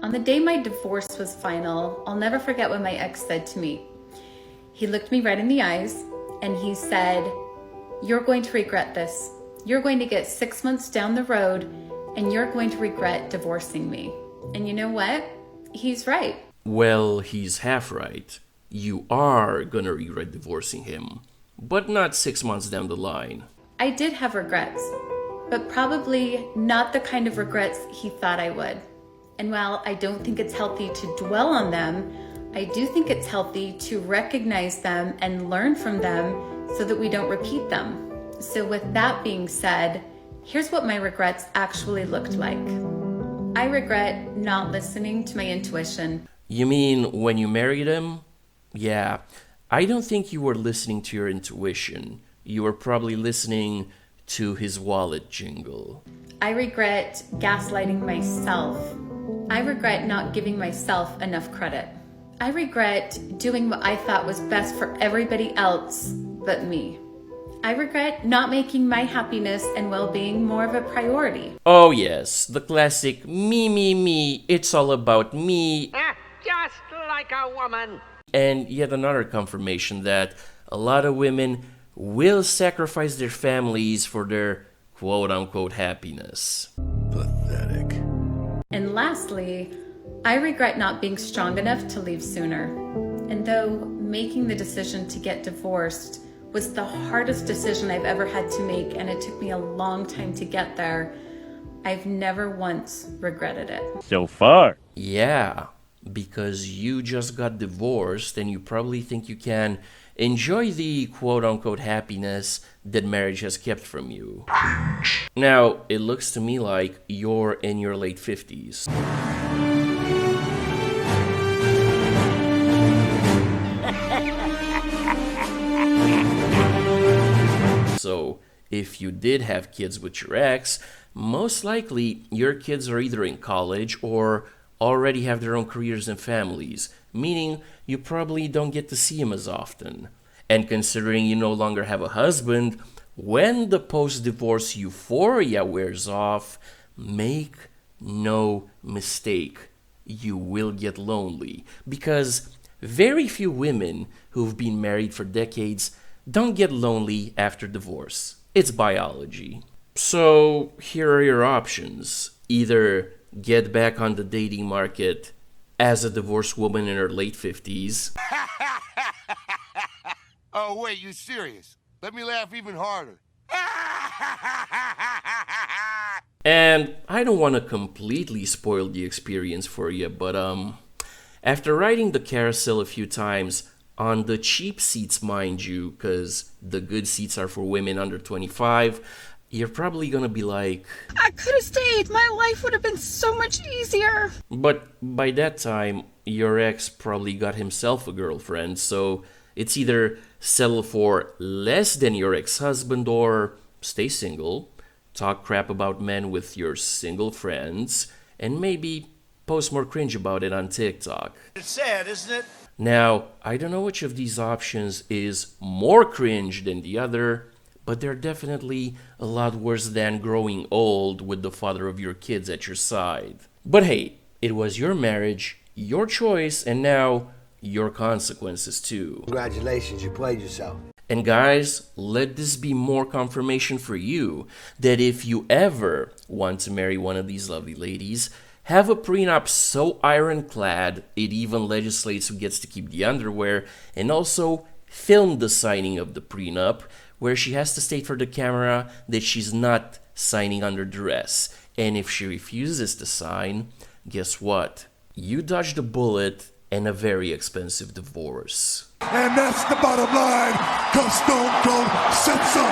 On the day my divorce was final, I'll never forget what my ex said to me. He looked me right in the eyes and he said, "You're going to regret this. You're going to get 6 months down the road and you're going to regret divorcing me." And you know what? He's right. Well, he's half right. You are gonna regret divorcing him, but not 6 months down the line. I did have regrets, but probably not the kind of regrets he thought I would. And while I don't think it's healthy to dwell on them, I do think it's healthy to recognize them and learn from them so that we don't repeat them. So with that being said, here's what my regrets actually looked like. I regret not listening to my intuition. You mean when you married him? Yeah, I don't think you were listening to your intuition. You were probably listening to his wallet jingle. I regret gaslighting myself. I regret not giving myself enough credit. I regret doing what I thought was best for everybody else but me. I regret not making my happiness and well-being more of a priority. Oh yes, the classic me, it's all about me. Just like a woman. And yet another confirmation that a lot of women will sacrifice their families for their quote-unquote happiness. Pathetic. And lastly, I regret not being strong enough to leave sooner. And though making the decision to get divorced was the hardest decision I've ever had to make, and it took me a long time to get there, I've never once regretted it. So far. Yeah, because you just got divorced and you probably think you can enjoy the quote-unquote happiness that marriage has kept from you. Now, it looks to me like you're in your late 50s. So, if you did have kids with your ex, most likely your kids are either in college or already have their own careers and families, meaning you probably don't get to see him as often. And considering you no longer have a husband, when the post-divorce euphoria wears off, make no mistake, you will get lonely. Because very few women who've been married for decades don't get lonely after divorce. It's biology. So here are your options. Either get back on the dating market as a divorced woman in her late 50s. Oh, wait, you serious? Let me laugh even harder. And I don't want to completely spoil the experience for you, but after riding the carousel a few times, on the cheap seats, mind you, because the good seats are for women under 25, you're probably gonna be like, I could have stayed. My life would have been so much easier. But by that time, your ex probably got himself a girlfriend, so it's either settle for less than your ex-husband or stay single, talk crap about men with your single friends, and maybe post more cringe about it on TikTok. It's sad, isn't it? Now, I don't know which of these options is more cringe than the other, but they're definitely a lot worse than growing old with the father of your kids at your side. But hey, it was your marriage, your choice, and now your consequences too. Congratulations, you played yourself. And guys, let this be more confirmation for you that if you ever want to marry one of these lovely ladies, have a prenup so ironclad it even legislates who gets to keep the underwear, and also film the signing of the prenup where she has to state for the camera that she's not signing under duress. And if she refuses to sign, guess what? You dodged a bullet and a very expensive divorce. And that's the bottom line, 'cause Stone Cold said so.